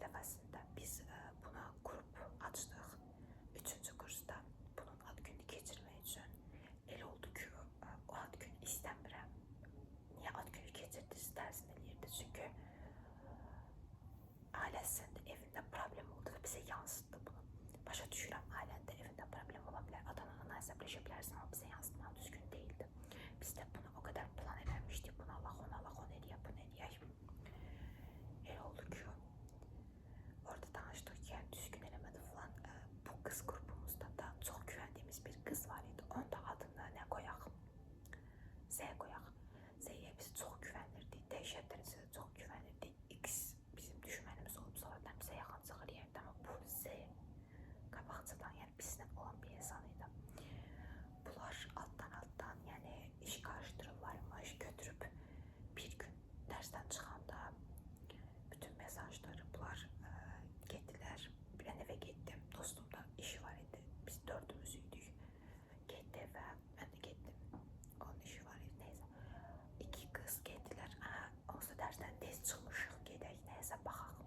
dəfəsində biz buna qrup açdıq. 3-cü kursda bunun ad gününü keçirmək üçün. Elə oldu ki, o ad günü istəmirəm. Niyə ad günü keçirdiniz dərsini eləyirdi. Çünki ailəsində evində problem oldu və bizə yansıtdı bunu. Başa düşürəm, ailəndə evində problem ola bilər, atanana əsəbləşə bilərsən, amma bizə yansıtmaq düzgün deyildi. Biz də bunu o qədər plan eləmişdik, bunu Allah eləyək, bunu eləyək. Elə oldu ki, orada danışdıq ki, düzgün eləmədi falan. Bu qız qrupumuzda da çox güvəndiyimiz bir qız var idi. Onun da adını nə qoyaq? Z qoyaq. Z-yə biz çox güvənirdik, dəhşət dərəcədə çox güvənirdik. X bizim düşmənimiz olub, sonradan bizə yaxınçılıq eləyirdi, amma bu Z qabaqcadan, yəni bizlə olan bir insan idi. Bunlar altdan, yəni iş qarışdırırlarmış, götürüb bir gün dərsdən çıxanda bütün mesajları bunlar getdilər. Bir an evə getdim, dostumda işi var idi, biz 4'ümüz idik. Getdi və mən də getdim, onun işi var idi, neysə. 2 qız getdilər, onsuz da dərsdən tez çıxmışıq, gedək, neysə, baxaq.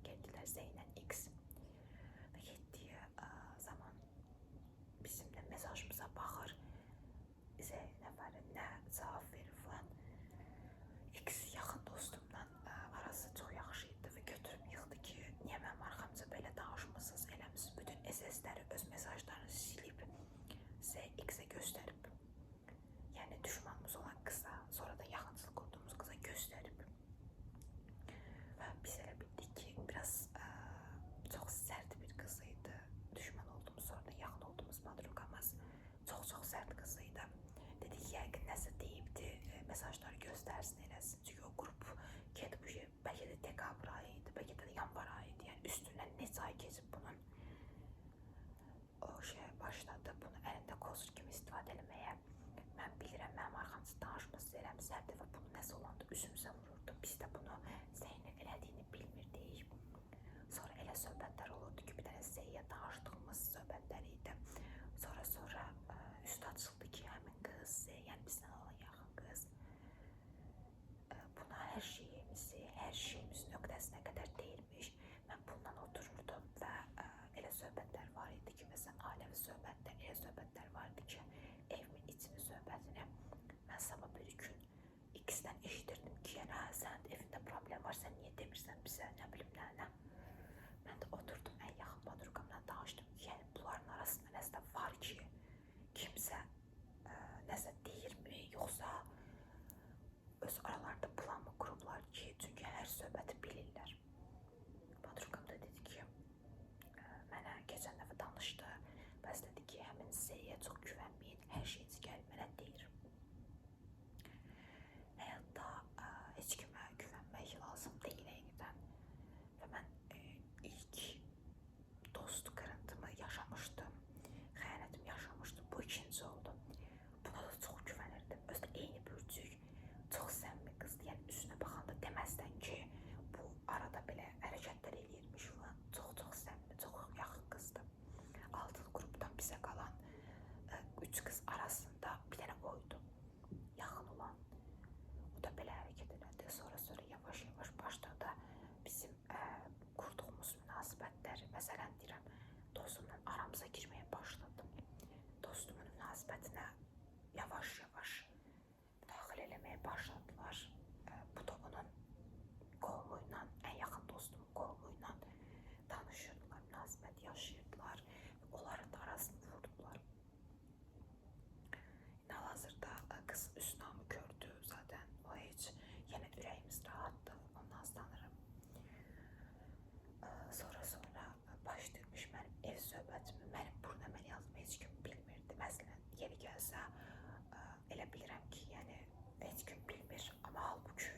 Getdilər Zeynə X və getdiyi zaman bizimlə mesajımıza baxır. Z nəfəri nə cavab verir falan. X yaxın dostumdan arası çox yaxşı idi və götürüb yıxdı ki, niyə mənim arxamca belə danışmısınız, eləmişsiniz, bütün SS-ləri öz mesajlarını silib Z X-ə göstərib. Yəni düşmanımız olan qıza, sonra da yaxınçılıq qurduğumuz qıza göstərib. Və biz elə bildik ki, biraz çox sərt bir qız idi. Düşman olduğumuz, sonra da yaxın olduğumuz madruqamız çox sərt qız idi. Dedik, yəqin nəsə deyibdi, mesajları göstərsin, eləsin. Çünki o qrup gedib bu şey, bəlkə də dekabr ayı idi, bəlkə də yanvar ayı idi. Yəni üstündən neçə ay keçib bunun. O şey başladı, bunu əlində kozur kimi istifadə eləməyə. Mən bilirəm, mənim arxamca danışması eləmiş, hər dəfə bunu nəsə olanda üzümüzə vururdu. Biz də bunu Zeynin elədiyini bilmirdik. Sonra elə söhbətlər olurdu ki, bir dənə Zeyyə danışdığımız söhbətlər idi. Sonra üstü açıldı ki, həmin qız Z, yəni bizdən olan yaxın qız buna hər şeyimizin nöqtəsinə qədər deyilmiş. Mən bundan otururdum və elə söhbətlər var idi ki, məsələn, ailəvi söhbətlər, elə söhbətlər var idi ki, evimin içini söhbətini mən sabah bir gün X-dən eşidirdim ki, yəni, sənin evində problem var, sən niyə demirsən bizə, nə bilim, nə. Mən də oturdum, ən yaxın madruqamla danışdım ki, yəni, bunların arasında nəsə var ki, kimsə nəsə deyirmi, yoxsa öz aralarında plan mı qurublar ki, çünki hər söhbəti bilirlər. Madruqam da dedi ki, mənə keçən dəfə danışdı, bəs dedi ki, həmin Z-yə çox güvənməyin, hər şeyiniz gəlib mənə deyir. Həyatda heç kimə güvənmək lazım deyil həqiqətən. Və mən ilk dost qırıntımı yaşamışdım, xəyanətimi yaşamışdım, bu ikinci oldu. Buna da çox güvənirdim, özdə eyni bürcük, çox səmimi qızdı, yəni üzünə baxanda deməzdən ki, bu arada belə hərəkətlər eləyirmiş falan, çox səmimi, çox yaxın qızdı. 6 qrupdan bizə qalan 3 qız arasında bir dənə oydu, yaxın olan. O da belə hərəkət elədi, sonra yavaş başladı bizim qurduğumuz münasibətlər, məsələn deyirəm, dostumla aramıza girməyə başladım. Dostumun münasibətinə yavaş müdaxilə eləməyə başladılar. Bu da onun qovumuyla, ən yaxın dostumun qovumuyla tanışırdılar, münasibət yaşayırdılar və onların da arasını vurdular. Hal-hazırda qız üstünamı gördü zaten, o heç, yenə ürəyimiz rahatdı, ondan sanırım. Sonra başlayırmış mənim ev söhbətimi, mənim burada mən yazma heç kim bilmirdi. Məsələn, yeri gəlsə, elə bilirəm ki, yəni heç kim bilmir, amma halbuki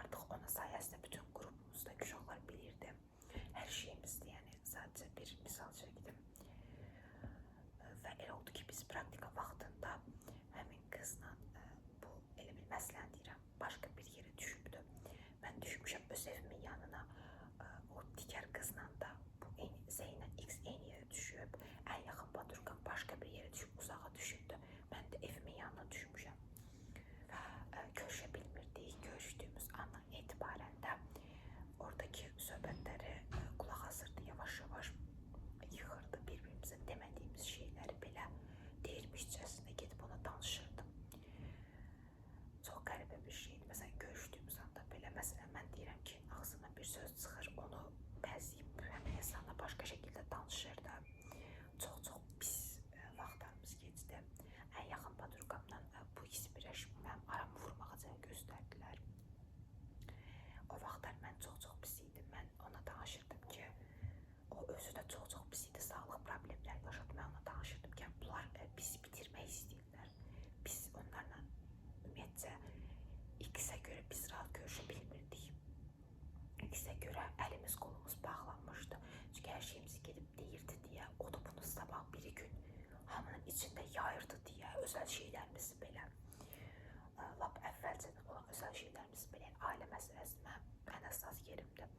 artıq onun sayəsində bütün qrupumuzda uşaqlar bilirdi. Hər şeyimizdi, yəni sadəcə bir misal çəkdim. Və elə oldu ki, biz praktika vaxtında həmin qızla bu elə bir məsələn deyirəm, başqa bir yerə düşübdü. Mən düşmüşəm öz evimin yanına, o digər qızla da bu Zeynə X eyni yerə düşüb, ən yaxın madruqam başqa bir yerə düşüb, uzağa düşübdü. Mən də evimin yanına düşmüşəm və görüşə bilmirdik. Görüşdüyümüz andan etibarən də bizə görə əlimiz qolumuz bağlanmışdı. Çünki hər şeyimizi gedib deyirdi deyə, o da bunu sabah biri gün hamının içində yayırdı deyə, özəl şeylərimizi belə. Lap əvvəlcədən olan özəl şeylərimizi belə, ailə məsələsi mənim ən əsas yerimdir.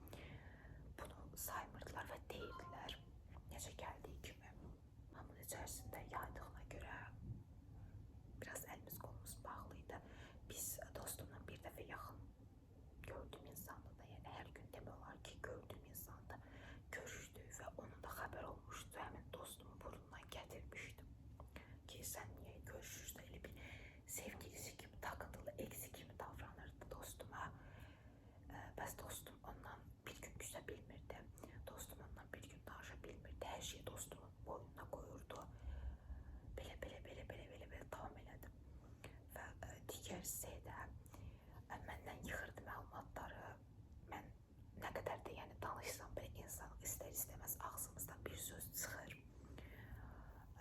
Bunu saymırdılar və deyirdilər. Necə gəldiyi kimi hamının içərisində yaydığına görə biraz əlimiz qolumuz bağlıydı. Biz dostumla bir dəfə yaxın gördüyüm insandı da, yəni hər gün demək olar ki, gördüyüm insandı. Görüşdük və onun da xəbər olmuşdu, həmin dostumu burnundan gətirmişdim. Ki, sən niyə görüşürsən, elə bir sevgilisi kimi, takıntılı eksi kimi davranırdı dostuma. Bəs dostum ondan bir gün küsə bilmirdi. Dostum ondan bir gün danışa bilmirdi. Hər şeyi dostumun boynuna qoyurdu. Belə davam elədim. Və digər hissədə məndən yığırdı məlumatları. Mən nə qədər də yəni danışsam belə insan istər-istəməz ağzımızdan bir söz çıxır.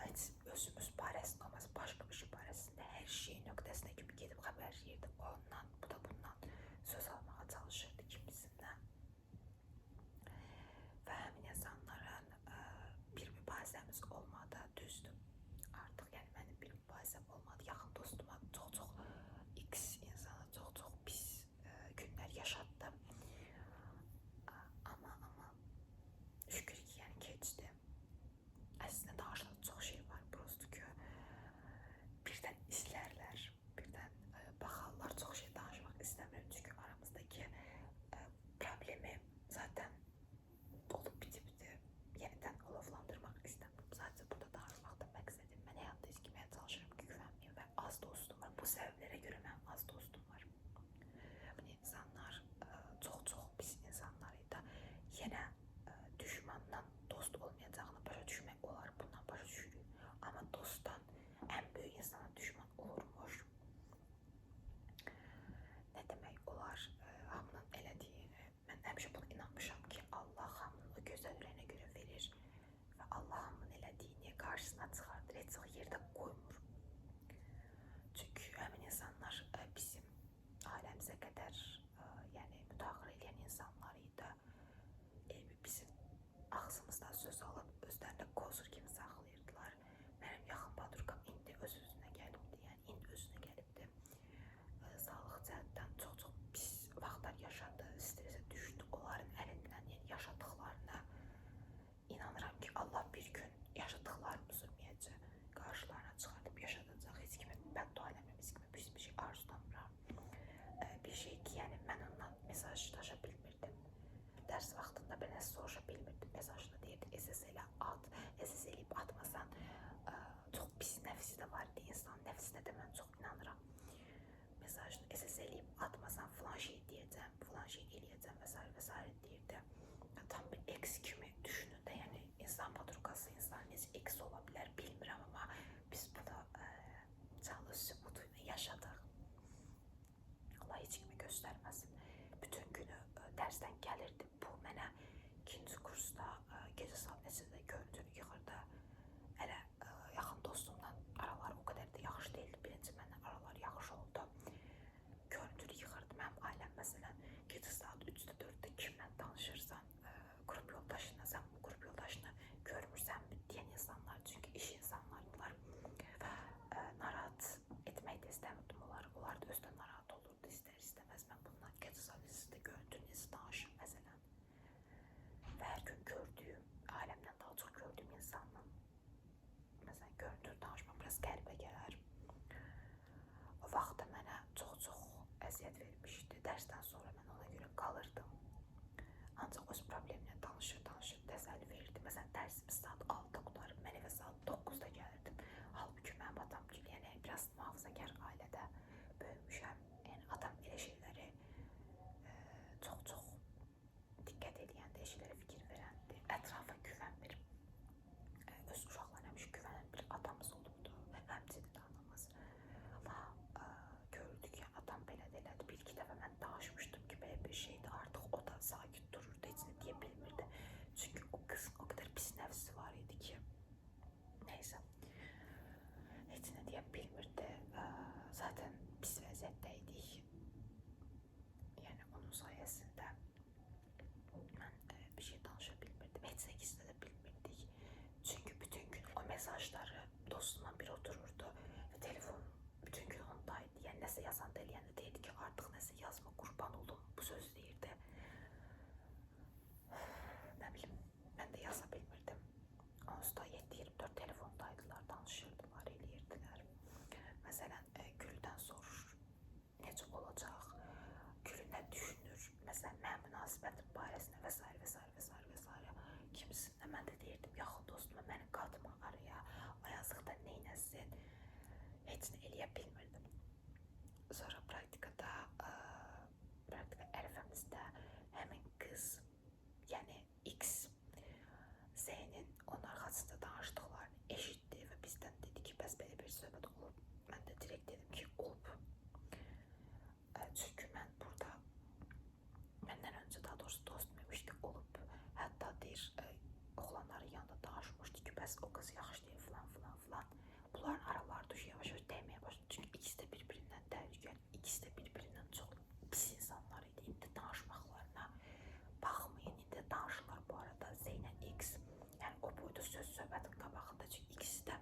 Heç özümüz barəsində olmaz, başqa bir şey barəsində hər şey nöqtəsinə kimi gedib xəbər yerdi. Ondan, bu da bundan söz almağa çalışırdı kimisindən. Və həmin insanların bir mübahisəmiz olmadı, düzdür. Artıq yəni mənim bir mübahisəm olmadı. Yaxın dostuma çox X insana çox pis günlər yaşatdım. Amma şükür ki, yəni keçdi. Əslində danışan çox şey var, prosto ki birdən izlərlər, birdən baxarlar, çox şey danışmaq istəmirəm. Çünki aramızdakı problemi zaten olub bitibdi. Yenidən olovlandırmaq istəmirəm. Sadəcə burada danışmaqda məqsədim. Mən həyatda izgiməyə çalışırım ki, güvənməyim və az dostum var. Bu səbəblərə görə mənim az dostum var. Bu insanlar çox pis insanlar idi. Yenə düşmandan dost olmayacağını başa düşmək olar. Bundan başa düşürük. Amma dostdan ən böyük insana düşman olurmuş. Nə demək olar? Hamının elədiyini, mən həmişə buna inanmışam ki, Allah hamının o gözəl ürəyinə görə verir və Allah hamının elədiyini qarşısına çıxardır, heç o yerdə qoymur. Çünki həmin insanlar bizim ailəmizə qədər yəni müdaxilə edən insanlar idi. Bizim ağzımızdan söz alıb özlərində qozur kimi saxlayırdılar. Mənim yaxın padruqam indi öz-özünə gəlibdi, yəni indi özünə gəlibdi. Sağlıq cəhətdən çox pis vaxtlar yaşadı, stresə düşdü. Onların əlindən yəni yaşadıqlarına inanıram ki, Allah bir gün yaşadıqlarımızı ümumiyyətcə qarşılarına çıxardıb yaşadacaq. Heç kimi bəddua eləmirəm, heç kimi pis bir şey arzulamıram. Bir şey ki, yəni mən ondan mesajlaşa bilmirdim. Dərs vaxtında belə soruşa bilmirdim. Mesajda deyirdi, SSL-ə at, SSL-əyib atmasan çox pis nəfsi də var idi. İnsan nəfsinə də mən çox inanıram. Mesajda SSL-əyib atmasan filan şey deyəcəm, filan şey eləyəcəm və s. deyirdi. Tam bir X kimi düşünün də, yəni insan padruqası, insan necə X ola bilər bilmirəm, amma biz bunu canlı sübutu ilə yaşadıq. Allah heç kimi göstərməsin. Bütün günü dərsdən gəlirdi. Bu mənə ikinci kursda gecə saat neçədə görüntünü yığırdı. Hələ yaxın dostumdan aralar o qədər də yaxşı deyildi. Birinci məndən aralar yaxşı oldu. Görüntünü yığırdı. Mənim ailəm məsələn gecə saat 3-də 4-də kimlə danışırsan, qrup yoldaşına, sən bu qrup yoldaşını görmürsənmi deyən insanlar, çünki iş insanlardılar və narahat etmək də istəmirdim onları. Onlar da özdən narahat olurdu istər-istəməz. Mən bundan gecə saat 3-də görüntünü danışım məsələn. Və hər gün gördüyüm, ailəmdən daha çox gördüyüm insanla məsələn görüntünü danışmaq biraz qəribə gələr. O vaxtda mənə çox əziyyət vermişdi. Dərsdən sonra mən ona görə qalırdım. Ancaq öz probleminə danışır, təsəlli verirdi. Məsələn, dərsimiz saat 6-da qutarıb, mən evə saat 9-da gəlirdim. Halbuki mənim atam ki, yəni biraz mühafizəkar ailədə böyümüşəm. Yəni atam elə şeyləri çox diqqət edən, şeylərə fikir verəndi. Ətrafa güvənmir. Öz uşaqlarına həmişə güvənən bir atamız olubdu. Həmçinin də anamız. Amma gördük ki, atam belə də elədi. Bir-iki dəfə mən danışmışdım ki, belə bir şeydi. Artıq o da sakit dururdu, heç nə deyə bilmirdi. Çünki o qızın o qədər pis nəfsi var idi ki, neysə, heç nə deyə bilmirdi. Zaten pis vəziyyətdə idik. Yəni onun sayəsində mesajları dostumla bir otururdu ve telefon bütün gün ondaydı. Yani nəsə yazanda eləyəndə deyirdi ki, artıq nəsə yazma, qurban olum, bu söz deyirdi. Nə bilim, mən də yaza bilmirdim. Onsuz da 7-24 telefondaydılar, danışırdılar, eləyirdilər. Məsələn, Güldən sorur, necə olacaq, Gülü nə düşünür, məsələn, mənim münasibətim barəsində və s. və s. və s. və s. Kimisindən mən də deyirdim, yaxın dostuma məni qatma araya, o yazıqda neynəsin, heç nə eləyə bilmirdim. Sonra praktika ərifəmizdə həmin qız, yəni X, Z'nin onun arxasında danışdıqlarını eşitdi və bizdən dedi ki, bəs belə bir söhbət olub. Mən də direkt dedim ki, olub. Çünki mən burada məndən öncə, daha doğrusu dostum demişdi, olub. Hətta deyir, oğlanların yanında danışmışdı ki, bəs o qız yaxşı deyil, filan filan filan. Bunların araları düşü yavaş-yavaş dəyməyə başladı. Çünki ikisi də bir-birindən təhlükəli, ikisi də bir-birindən çox pis insanlar idi. İndi danışmaqlarına baxmayın, indi danışırlar bu arada Zeynə X. Yəni o boyda söz-söhbətin qabağında, çünki ikisi də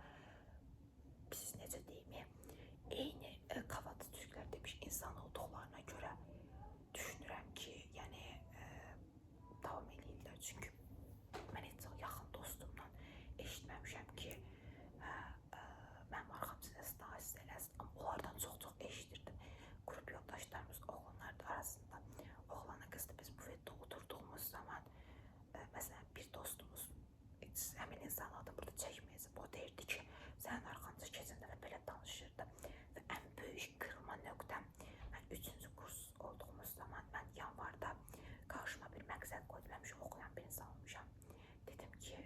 biz necə deyim, eyni qavada türklər demiş insan olduqlarına görə düşünürəm ki, yəni davam eləyirlər. Çünki mən heç yaxın dostumdan eşitməmişəm ki, mənim arxamda siz eləsin, amma onlardan çox-çox eşidirdim. Qrup yoldaşlarımız oğlanlar arasında, oğlanı qızdı, biz bufetdə oturduğumuz zaman, məsələn, bir dostumuz, həmin insan adı burada çəkməyəcək, o deyirdi ki, sənin arxanca keçəndə və belə danışırdı. Və ən böyük qırılma nöqtəm, mən 3-cü kurs olduğumuz zaman, mən yanvarda qarşıma bir məqsəd qoydum, həmişə oxuyan bir insan olmuşam. Dedim ki,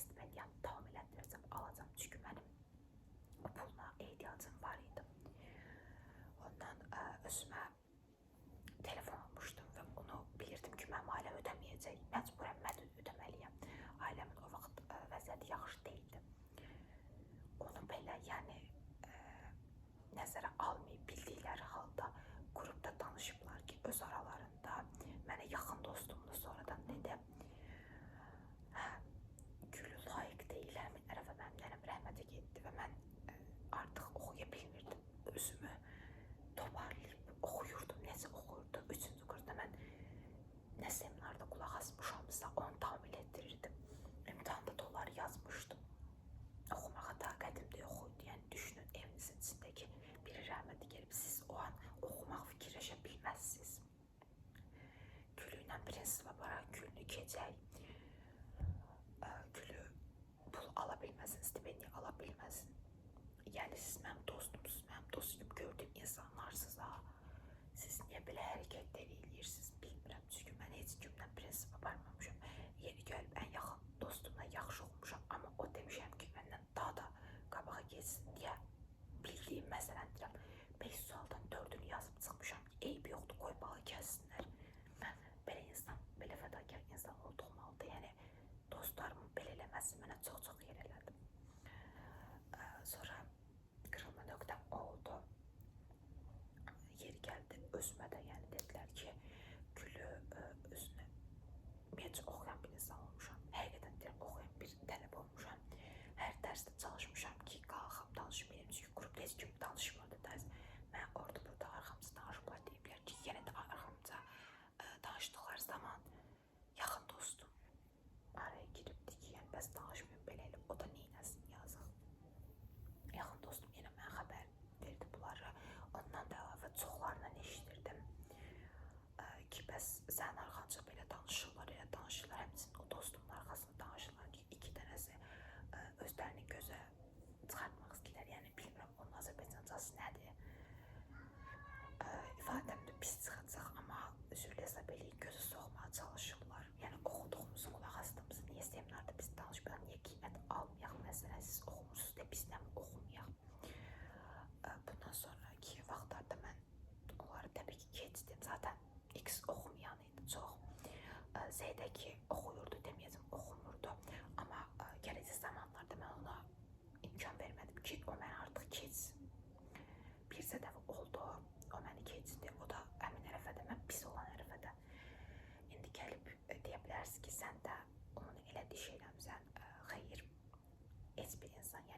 stipendiyamı davam elətdirəcəm, alacam, çünki mənim o puluna ehtiyacım var idi. Ondan özümə telefon almışdım və onu bilirdim ki, mənim ailəm ödəməyəcək, məcburən mən ödəməliyəm. Ailəmin o vaxt vəziyyəti yaxşı deyildi. Onu belə, yəni, nəzərə almayıb bildikləri halda qrupda danışıblar ki, öz aralarında mənə yaxın dostumlu sonradan dedi, Gülü layiq deyil, həmin ərəfə mənim rəhmətə getdi və mən artıq oxuya bilmirdim. Özümü toparlayıb oxuyurdum, necə oxuyurdum. 3-cü kursda mən nə seminarda qulaq asmışamsa onu davam elətdirirdim. İmtahanda da onları yazmışdım. Oxumağa taqətim də yox idi. Yəni düşünün, evinizin içindəki biri rəhmətə gəlib, siz o an oxumaq fikirləşə bilməzsiniz. Gülü ilə prinsipə baraq, Gülünü keçək, Gülü pul ala bilməsin, stipendiya ala bilməsin. Yəni siz mənim dostumsunuz, mənim dostum gördüyüm insanlarsınız ha. Siz niyə belə hərəkət eləyirsiniz bilmirəm. Çünki mən heç kimdən prinsipə barmamışam. Yeri gəlib ən yaxın dostumla yaxşı olmuşam, amma o demişəm ki, məndən daha da qabağa geçsin deyə bildiyim məsələn deyirəm. 5 sualdan 4-ünü yazıb çıxmışam ki, eybi yoxdur, qoy bağı gəlsinlər. Mən belə insan, belə fədakar insan olduğum halda, yəni dostlarımın belə eləməsi mənə çox-çox yer elədi. Sonra qırılma nöqtəm oldu. Yeri gəldi özümə də, yəni dedilər ki, Gülü özünü heç oxuyan bir insan olmuşam. Həqiqətən deyirəm, oxuyan bir tələbə olmuşam. Hər dərsdə çalışmışam ki, qalxam danışmayayım, çünki qrupda heç kim danışmırdı dərs. Mən orada burada arxamca danışıblar, deyiblər ki, yenə də arxamca danışdıqları zaman yaxın dostum araya giribdi ki, yəni bəs danışmayayım belə elə, o da neynəsin yazıq. Yaxın dostum yenə mənə xəbər verdi bunları. Ondan da əlavə çoxlarından eşidirdim ki, bəs sənin arxanca belə danışırlar, elə danışırlar. Həmçinin o dostumun arxasında danışırlar ki, 2 dənəsi özlərini gözə çıxartmaq istəyirlər. Yəni bilmirəm, onun Azərbaycancası nədir? İfadəmdə pis çıxacaq, amma üzrlə hesab eləyib gözə soxmağa çalışırlar. Yəni oxuduğumuzu, qulaq asdığımızı niyə seminarda biz danışmayaq, niyə qiymət almayaq? Məsələn, siz oxumursunuz da biz nə oxumayaq? Bundan sonraki vaxtlarda mən onları təbii ki keçdim. Zaten X oxumayan idi çox. Z'dəki oxuyurdu deməyəcəm, oxumurdu. Amma gələcək zamanlarda mən ona imkan vermədim ki, o məni artıq keçsin. Bircə dəfə oldu, o məni keçdi. O da həmin ərəfədə, mən pis olan ərəfədə. İndi gəlib deyə bilərsiniz ki, sən də onun elədiyi şeyləmsən. Xeyr, heç bir insan, yəni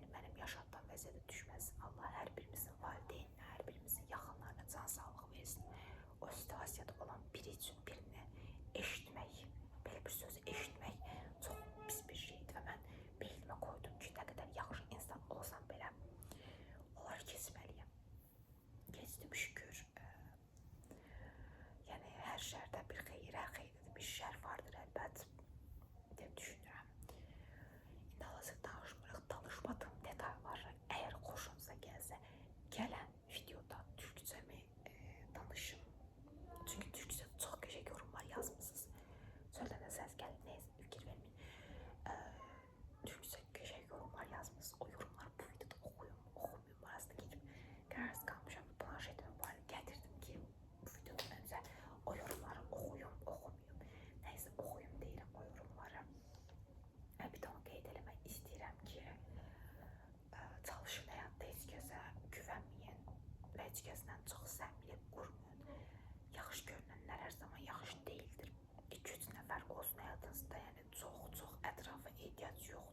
şükür. Yəni hər şərdə bir xeyir, hər xeyirdə bir şər vardır əlbət deyə düşünürəm. İndi hal-hazırda danışmırıq, danışmadığım detalları. Əgər xoşunuza gəlsə, gələn videoda türkcəmi danışım. Çünki türkcə çox qəşəng yorumlar yazmısınız. Söylədən də səs gəlir, neysə fikir verməyin. Türkcə qəşəng yorumlar yazmısınız. O yorumları bu videoda oxumayım arasında geçip qərarsız qalmışam. Planşetimi bu hale gətirdim ki, bu videodan öncə o yorumları oxumayım. Neysə oxuyum deyirəm o yorumları. Bir də onu qeyd eləmək istəyirəm ki, çalışın həyatda heç kəsə güvənməyin və heç kəslə çox səmimilik qurmayın. Yaxşı görünənlər hər zaman yaxşı deyildir. 2-3 nəfər olsun həyatınızda, yəni çox ətrafa ehtiyac yoxdur.